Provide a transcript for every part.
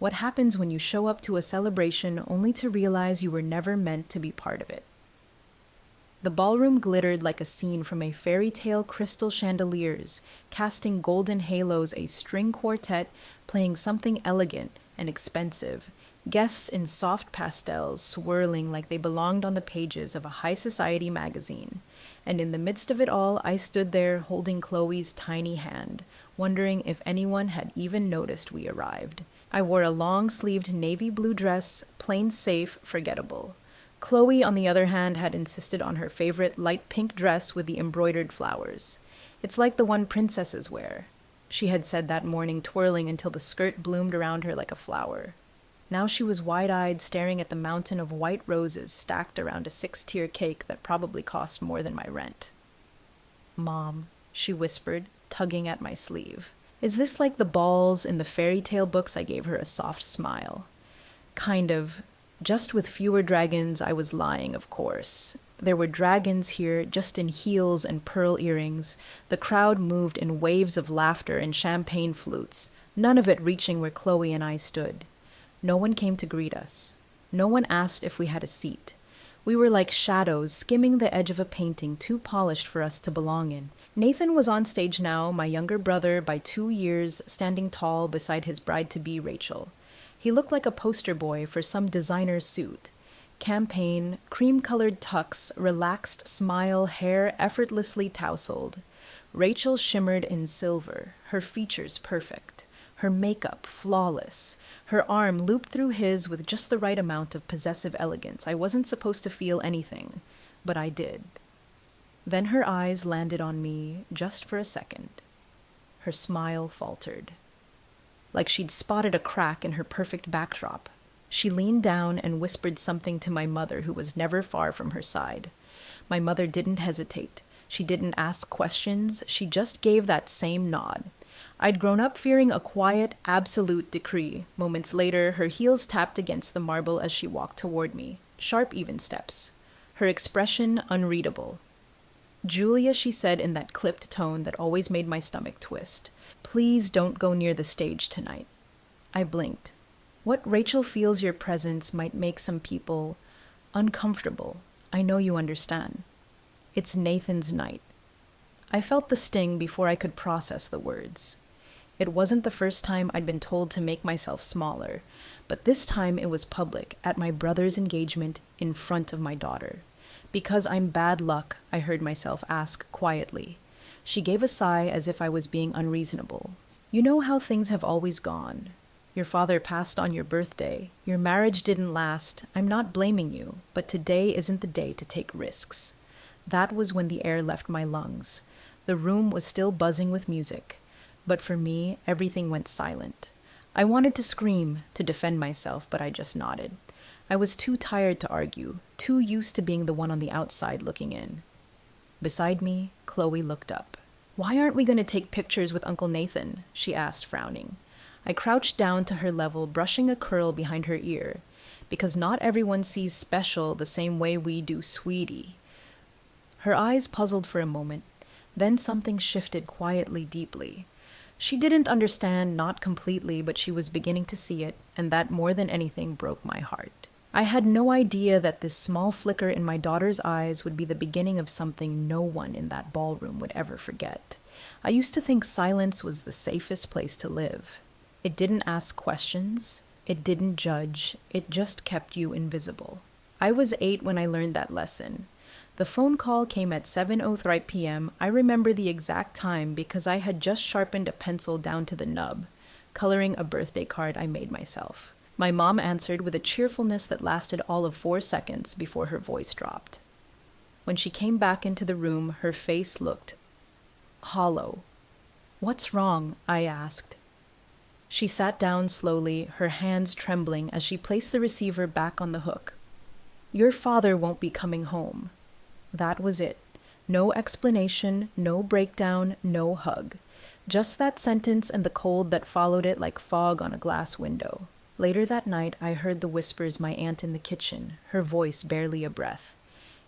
What happens when you show up to a celebration only to realize you were never meant to be part of it? The ballroom glittered like a scene from a fairy tale crystal chandeliers, casting golden halos, a string quartet playing something elegant and expensive, guests in soft pastels swirling like they belonged on the pages of a high society magazine. And in the midst of it all, I stood there holding Chloe's tiny hand, wondering if anyone had even noticed we arrived. I wore a long-sleeved navy blue dress, plain safe, forgettable. Chloe, on the other hand, had insisted on her favorite light pink dress with the embroidered flowers. It's like the one princesses wear. She had said that morning, twirling until the skirt bloomed around her like a flower. Now she was wide-eyed, staring at the mountain of white roses stacked around a 6-tier cake that probably cost more than my rent. "Mom," she whispered, tugging at my sleeve. "Is this like the balls in the fairy tale books?" I gave her a soft smile. "Kind of. Just with fewer dragons." I was lying, of course. There were dragons here, just in heels and pearl earrings. The crowd moved in waves of laughter and champagne flutes, none of it reaching where Chloe and I stood. No one came to greet us. No one asked if we had a seat. We were like shadows skimming the edge of a painting too polished for us to belong in. Nathan was on stage now, my younger brother by 2 years, standing tall beside his bride-to-be Rachel. He looked like a poster boy for some designer suit. Campaign, cream-colored tux, relaxed smile, hair effortlessly tousled. Rachel shimmered in silver, her features perfect, her makeup flawless, her arm looped through his with just the right amount of possessive elegance. I wasn't supposed to feel anything, but I did. Then her eyes landed on me just for a second. Her smile faltered, like she'd spotted a crack in her perfect backdrop. She leaned down and whispered something to my mother, who was never far from her side. My mother didn't hesitate. She didn't ask questions. She just gave that same nod. I'd grown up fearing a quiet, absolute decree. Moments later, her heels tapped against the marble as she walked toward me. Sharp, even steps. Her expression unreadable. "Julia," she said in that clipped tone that always made my stomach twist, "please don't go near the stage tonight." I blinked. "What Rachel feels your presence might make some people uncomfortable. I know you understand. It's Nathan's night." I felt the sting before I could process the words. It wasn't the first time I'd been told to make myself smaller, but this time it was public, at my brother's engagement, in front of my daughter. "Because I'm bad luck," I heard myself ask quietly. She gave a sigh as if I was being unreasonable. "You know how things have always gone. Your father passed on your birthday. Your marriage didn't last. I'm not blaming you, but today isn't the day to take risks." That was when the air left my lungs. The room was still buzzing with music, but for me, everything went silent. I wanted to scream, to defend myself, but I just nodded. I was too tired to argue, too used to being the one on the outside looking in. Beside me, Chloe looked up. "Why aren't we going to take pictures with Uncle Nathan?" she asked, frowning. I crouched down to her level, brushing a curl behind her ear. "Because not everyone sees special the same way we do, sweetie." Her eyes puzzled for a moment. Then something shifted quietly, deeply. She didn't understand, not completely, but she was beginning to see it, and that more than anything broke my heart. I had no idea that this small flicker in my daughter's eyes would be the beginning of something no one in that ballroom would ever forget. I used to think silence was the safest place to live. It didn't ask questions. It didn't judge. It just kept you invisible. I was 8 when I learned that lesson. The phone call came at 7:03 p.m. I remember the exact time because I had just sharpened a pencil down to the nub, coloring a birthday card I made myself. My mom answered with a cheerfulness that lasted all of 4 seconds before her voice dropped. When she came back into the room, her face looked hollow. "What's wrong?" I asked. She sat down slowly, her hands trembling as she placed the receiver back on the hook. "Your father won't be coming home." That was it. No explanation, no breakdown, no hug. Just that sentence and the cold that followed it like fog on a glass window. Later that night, I heard the whispers my aunt in the kitchen, her voice barely a breath.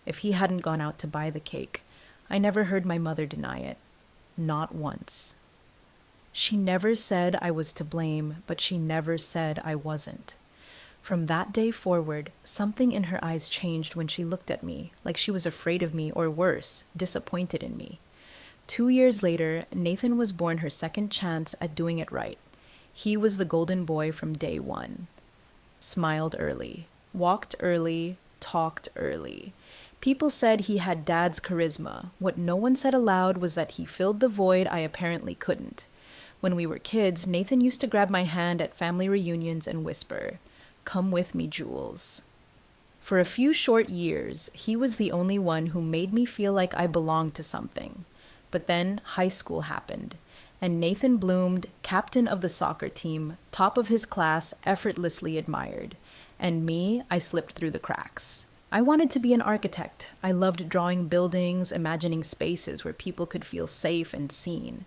If he hadn't gone out to buy the cake, I never heard my mother deny it. Not once. She never said I was to blame, but she never said I wasn't. From that day forward, something in her eyes changed when she looked at me, like she was afraid of me, or worse, disappointed in me. 2 years later, Nathan was born her second chance at doing it right. He was the golden boy from day one. Smiled early, walked early, talked early. People said he had dad's charisma. What no one said aloud was that he filled the void I apparently couldn't. When we were kids, Nathan used to grab my hand at family reunions and whisper, "Come with me, Jules." For a few short years, he was the only one who made me feel like I belonged to something. But then high school happened, and Nathan bloomed, captain of the soccer team, top of his class, effortlessly admired. And me, I slipped through the cracks. I wanted to be an architect. I loved drawing buildings, imagining spaces where people could feel safe and seen.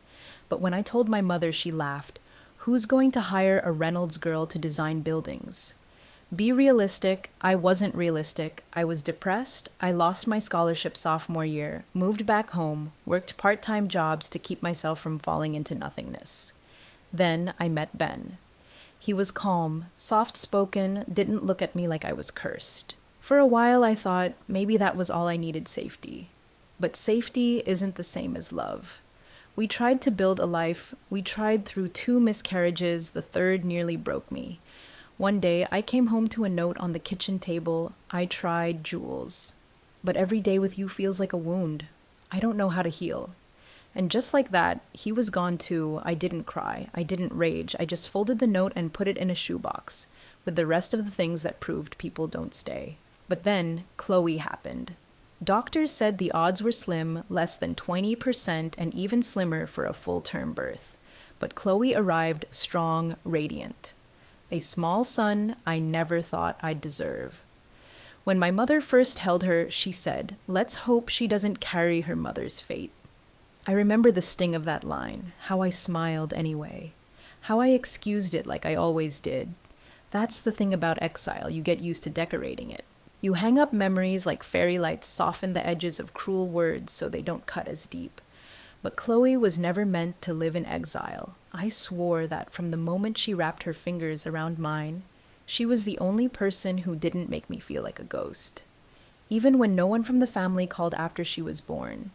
But when I told my mother, she laughed. Who's going to hire a Reynolds girl to design buildings? Be realistic. I wasn't realistic. I was depressed. I lost my scholarship sophomore year, moved back home, worked part-time jobs to keep myself from falling into nothingness. Then I met Ben. He was calm, soft-spoken, didn't look at me like I was cursed. For a while I thought maybe that was all I needed, safety. But safety isn't the same as love. We tried to build a life. We tried through 2 miscarriages. The third nearly broke me. One day, I came home to a note on the kitchen table. I tried, Jules. But every day with you feels like a wound. I don't know how to heal. And just like that, he was gone too. I didn't cry. I didn't rage. I just folded the note and put it in a shoebox, with the rest of the things that proved people don't stay. But then, Chloe happened. Doctors said the odds were slim, less than 20%, and even slimmer for a full-term birth. But Chloe arrived strong, radiant. A small son I never thought I'd deserve. When my mother first held her, she said, "Let's hope she doesn't carry her mother's fate." I remember the sting of that line, how I smiled anyway, how I excused it like I always did. That's the thing about exile, you get used to decorating it. You hang up memories like fairy lights soften the edges of cruel words so they don't cut as deep. But Chloe was never meant to live in exile. I swore that from the moment she wrapped her fingers around mine, she was the only person who didn't make me feel like a ghost. Even when no one from the family called after she was born.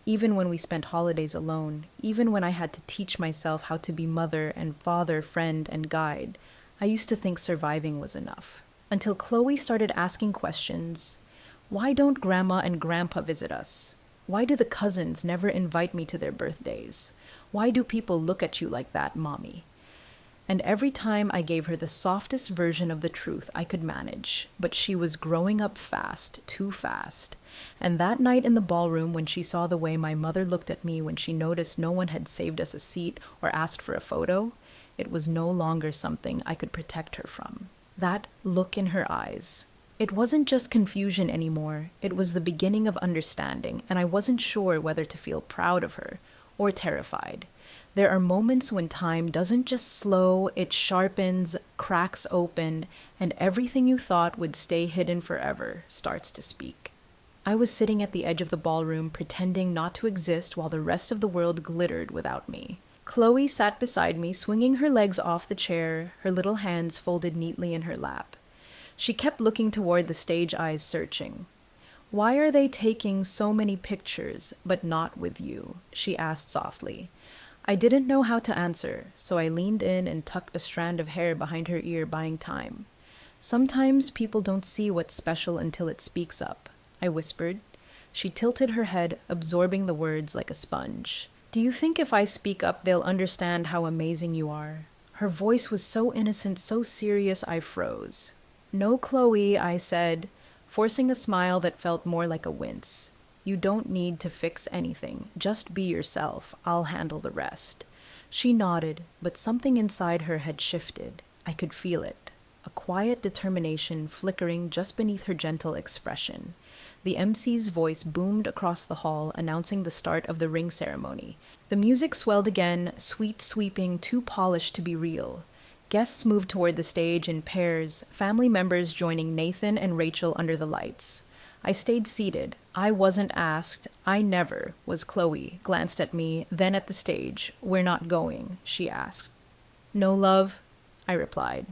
Even when we spent holidays alone. Even when I had to teach myself how to be mother and father, friend, and guide. I used to think surviving was enough. Until Chloe started asking questions. Why don't Grandma and Grandpa visit us? Why do the cousins never invite me to their birthdays? Why do people look at you like that, Mommy? And every time I gave her the softest version of the truth I could manage, but she was growing up fast, too fast. And that night in the ballroom when she saw the way my mother looked at me when she noticed no one had saved us a seat or asked for a photo, it was no longer something I could protect her from. That look in her eyes. It wasn't just confusion anymore. It was the beginning of understanding, and I wasn't sure whether to feel proud of her or terrified. There are moments when time doesn't just slow, it sharpens, cracks open, and everything you thought would stay hidden forever starts to speak. I was sitting at the edge of the ballroom, pretending not to exist while the rest of the world glittered without me. Chloe sat beside me, swinging her legs off the chair, her little hands folded neatly in her lap. She kept looking toward the stage, eyes searching. "Why are they taking so many pictures, but not with you?" she asked softly. I didn't know how to answer, so I leaned in and tucked a strand of hair behind her ear, buying time. "Sometimes people don't see what's special until it speaks up," I whispered. She tilted her head, absorbing the words like a sponge. "Do you think if I speak up, they'll understand how amazing you are?" Her voice was so innocent, so serious, I froze. "No, Chloe," I said, forcing a smile that felt more like a wince. "You don't need to fix anything. Just be yourself. I'll handle the rest." She nodded, but something inside her had shifted. I could feel it. A quiet determination flickering just beneath her gentle expression. The MC's voice boomed across the hall, announcing the start of the ring ceremony. The music swelled again, sweet, sweeping, too polished to be real. Guests moved toward the stage in pairs, family members joining Nathan and Rachel under the lights. I stayed seated. I wasn't asked. I never was. Chloe glanced at me, then at the stage. We're not going, she asked. No, love, I replied,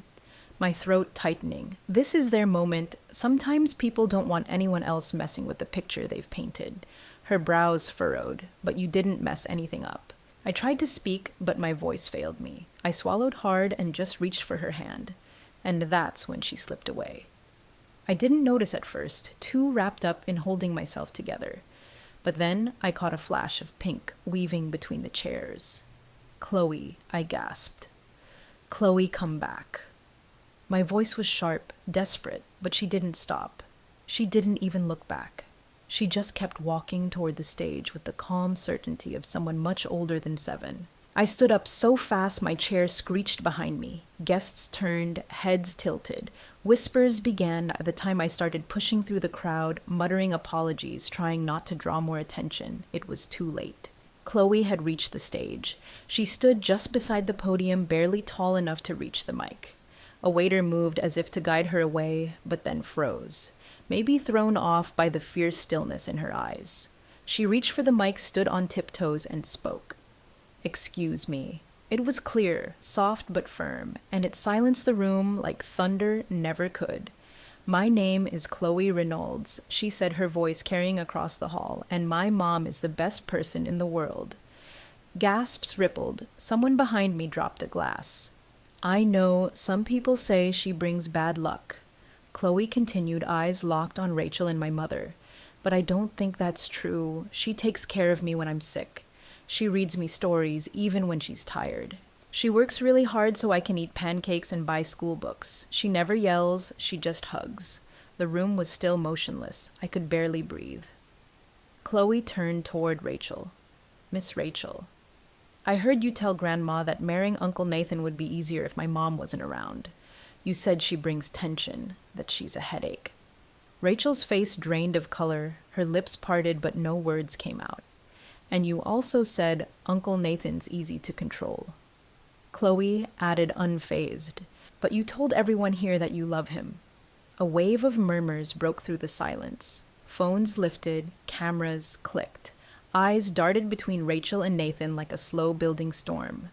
my throat tightening. This is their moment. Sometimes people don't want anyone else messing with the picture they've painted. Her brows furrowed, but you didn't mess anything up. I tried to speak, but my voice failed me. I swallowed hard and just reached for her hand. And that's when she slipped away. I didn't notice at first, too wrapped up in holding myself together. But then I caught a flash of pink weaving between the chairs. Chloe, I gasped. Chloe, come back. My voice was sharp, desperate, but she didn't stop. She didn't even look back. She just kept walking toward the stage with the calm certainty of someone much older than 7. I stood up so fast my chair screeched behind me. Guests turned, heads tilted. Whispers began at the time I started pushing through the crowd, muttering apologies, trying not to draw more attention. It was too late. Chloe had reached the stage. She stood just beside the podium, barely tall enough to reach the mic. A waiter moved as if to guide her away, but then froze, maybe thrown off by the fierce stillness in her eyes. She reached for the mic, stood on tiptoes, and spoke. Excuse me. It was clear, soft but firm, and it silenced the room like thunder never could. My name is Chloe Reynolds, she said, her voice carrying across the hall, and my mom is the best person in the world. Gasps rippled. Someone behind me dropped a glass. I know some people say she brings bad luck. Chloe continued, eyes locked on Rachel and my mother. But I don't think that's true. She takes care of me when I'm sick. She reads me stories even when she's tired. She works really hard so I can eat pancakes and buy school books. She never yells, she just hugs. The room was still motionless. I could barely breathe. Chloe turned toward Rachel. Miss Rachel, I heard you tell Grandma that marrying Uncle Nathan would be easier if my mom wasn't around. You said she brings tension, that she's a headache. Rachel's face drained of color, her lips parted, but no words came out. And you also said Uncle Nathan's easy to control. Chloe added unfazed, but you told everyone here that you love him. A wave of murmurs broke through the silence. Phones lifted, cameras clicked. Eyes darted between Rachel and Nathan like a slow-building storm.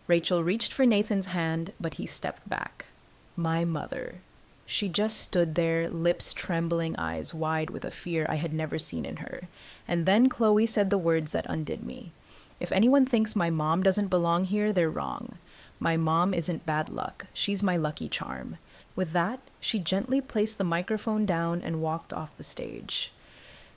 Rachel reached for Nathan's hand, but he stepped back. My mother. She just stood there, lips trembling, eyes wide with a fear I had never seen in her. And then Chloe said the words that undid me. If anyone thinks my mom doesn't belong here, they're wrong. My mom isn't bad luck. She's my lucky charm. With that, she gently placed the microphone down and walked off the stage.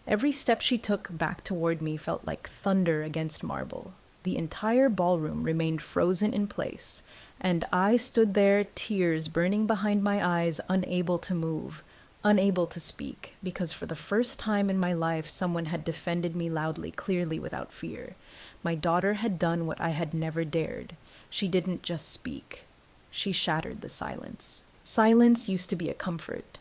Every step she took back toward me felt like thunder against marble. The entire ballroom remained frozen in place, and I stood there, tears burning behind my eyes, unable to move, unable to speak, because for the first time in my life someone had defended me loudly, clearly, without fear. My daughter had done what I had never dared. She didn't just speak. She shattered the silence. Silence used to be a comfort.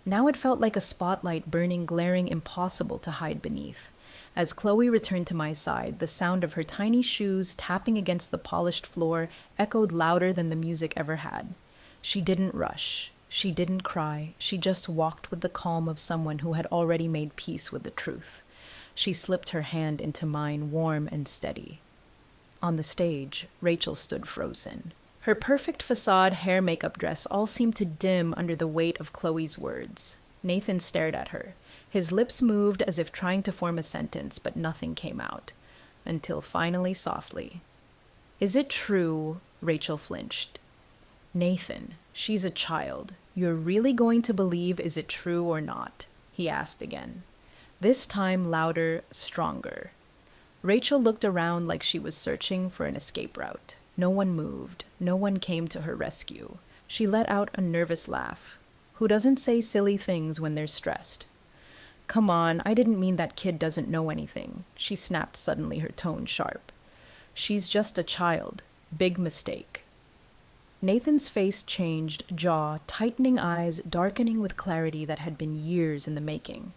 Now it felt like a spotlight burning, glaring, impossible to hide beneath. As Chloe returned to my side, the sound of her tiny shoes tapping against the polished floor echoed louder than the music ever had. She didn't rush. She didn't cry. She just walked with the calm of someone who had already made peace with the truth. She slipped her hand into mine, warm and steady. On the stage, Rachel stood frozen. Her perfect facade hair makeup dress all seemed to dim under the weight of Chloe's words. Nathan stared at her. His lips moved as if trying to form a sentence, but nothing came out. Until finally, softly. Is it true? Rachel flinched. Nathan, she's a child. You're really going to believe is it true or not? He asked again. This time louder, stronger. Rachel looked around like she was searching for an escape route. No one moved. No one came to her rescue. She let out a nervous laugh. Who doesn't say silly things when they're stressed? Come on, I didn't mean that kid doesn't know anything. She snapped suddenly, her tone sharp. She's just a child. Big mistake. Nathan's face changed, jaw, tightening eyes, darkening with clarity that had been years in the making.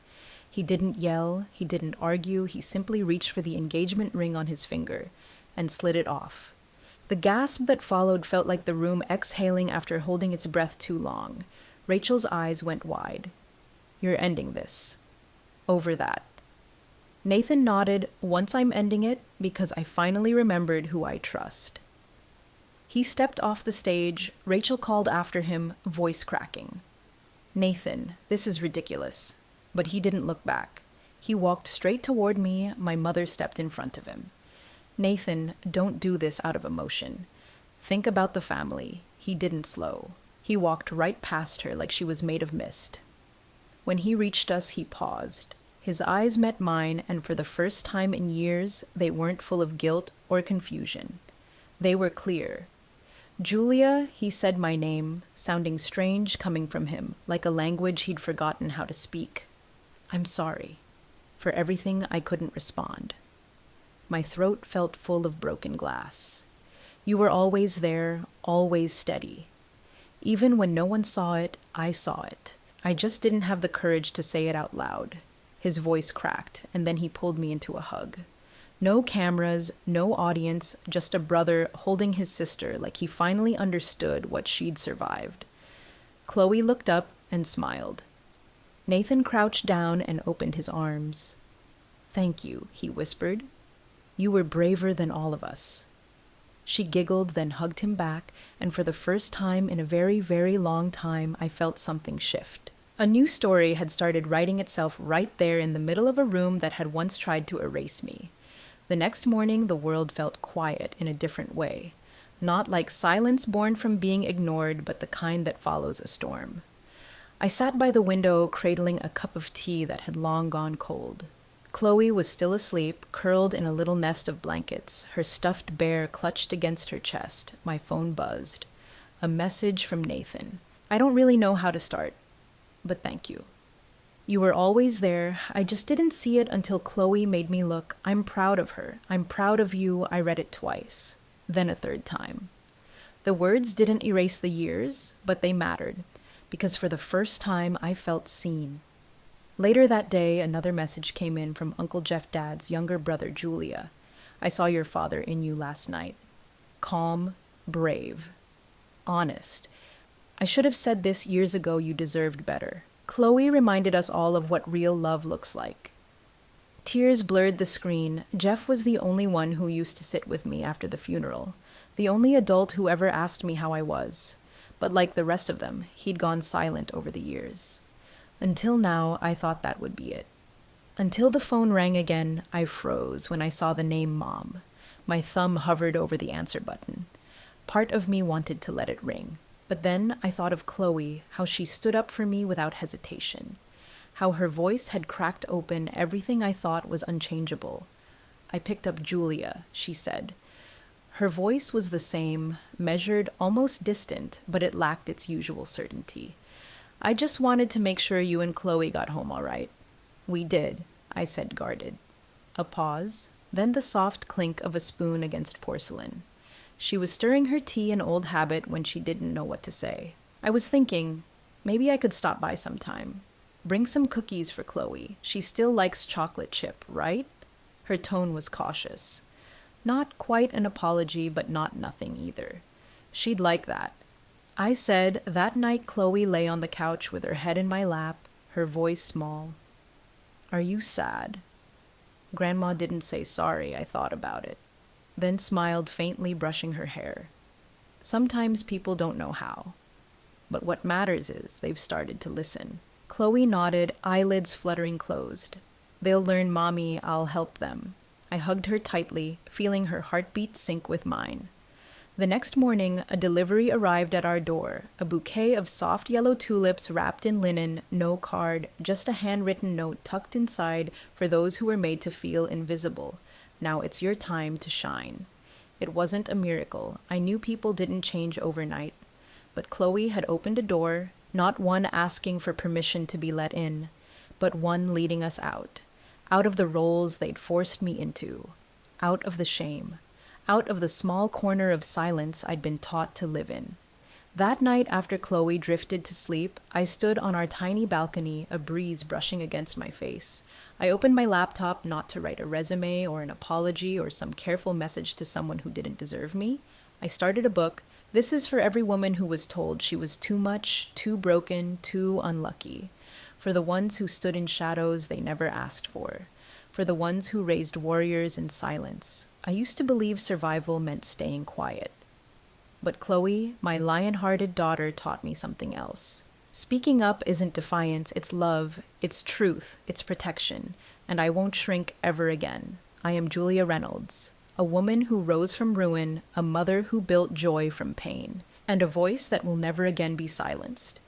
He didn't yell, he didn't argue, he simply reached for the engagement ring on his finger and slid it off. The gasp that followed felt like the room exhaling after holding its breath too long. Rachel's eyes went wide. You're ending this. Over that. Nathan nodded. Once I'm ending it because I finally remembered who I trust. He stepped off the stage. Rachel called after him, voice cracking. Nathan, this is ridiculous. But he didn't look back. He walked straight toward me. My mother stepped in front of him. Nathan, don't do this out of emotion. Think about the family. He didn't slow. He walked right past her like she was made of mist. When he reached us, he paused. His eyes met mine, and for the first time in years, they weren't full of guilt or confusion. They were clear. Julia, he said my name, sounding strange coming from him, like a language he'd forgotten how to speak. I'm sorry. For everything I couldn't respond. My throat felt full of broken glass. You were always there, always steady. Even when no one saw it, I saw it. I just didn't have the courage to say it out loud. His voice cracked, and then he pulled me into a hug. No cameras, no audience, just a brother holding his sister like he finally understood what she'd survived. Chloe looked up and smiled. Nathan crouched down and opened his arms. Thank you, he whispered. You were braver than all of us. She giggled, then hugged him back, and for the first time in a very, very long time, I felt something shift. A new story had started writing itself right there in the middle of a room that had once tried to erase me. The next morning, the world felt quiet in a different way. Not like silence born from being ignored, but the kind that follows a storm. I sat by the window, cradling a cup of tea that had long gone cold. Chloe was still asleep, curled in a little nest of blankets, her stuffed bear clutched against her chest. My phone buzzed. A message from Nathan. I don't really know how to start, but thank you. You were always there. I just didn't see it until Chloe made me look. I'm proud of her. I'm proud of you. I read it twice. Then a third time. The words didn't erase the years, but they mattered, because for the first time I felt seen. Later that day, another message came in from Uncle Jeff Dad's younger brother, Julia. I saw your father in you last night. Calm, brave, honest. I should have said this years ago. You deserved better. Chloe reminded us all of what real love looks like. Tears blurred the screen. Jeff was the only one who used to sit with me after the funeral. The only adult who ever asked me how I was. But like the rest of them, he'd gone silent over the years. Until now, I thought that would be it. Until the phone rang again, I froze when I saw the name Mom. My thumb hovered over the answer button. Part of me wanted to let it ring. But then I thought of Chloe, how she stood up for me without hesitation. How her voice had cracked open everything I thought was unchangeable. I picked up Julia, she said. Her voice was the same, measured, almost distant, but it lacked its usual certainty. I just wanted to make sure you and Chloe got home all right. We did, I said, guarded. A pause, then the soft clink of a spoon against porcelain. She was stirring her tea in old habit when she didn't know what to say. I was thinking, maybe I could stop by sometime. Bring some cookies for Chloe. She still likes chocolate chip, right? Her tone was cautious. Not quite an apology, but not nothing either. She'd like that. I said, that night Chloe lay on the couch with her head in my lap, her voice small. Are you sad? Grandma didn't say sorry. I thought about it. Then smiled faintly, brushing her hair. Sometimes people don't know how. But what matters is they've started to listen. Chloe nodded, eyelids fluttering closed. They'll learn, Mommy. I'll help them. I hugged her tightly, feeling her heartbeat sync with mine. The next morning, a delivery arrived at our door, a bouquet of soft yellow tulips wrapped in linen, no card, just a handwritten note tucked inside for those who were made to feel invisible. Now it's your time to shine. It wasn't a miracle. I knew people didn't change overnight. But Chloe had opened a door, not one asking for permission to be let in, but one leading us out of the roles they'd forced me into, out of the shame. Out of the small corner of silence I'd been taught to live in. That night after Chloe drifted to sleep, I stood on our tiny balcony, a breeze brushing against my face. I opened my laptop not to write a resume or an apology or some careful message to someone who didn't deserve me. I started a book. This is for every woman who was told she was too much, too broken, too unlucky. for the ones who stood in shadows they never asked for the ones who raised warriors in silence. I used to believe survival meant staying quiet. But Chloe, my lion-hearted daughter, taught me something else. Speaking up isn't defiance, it's love, it's truth, it's protection, and I won't shrink ever again. I am Julia Reynolds, a woman who rose from ruin, a mother who built joy from pain, and a voice that will never again be silenced.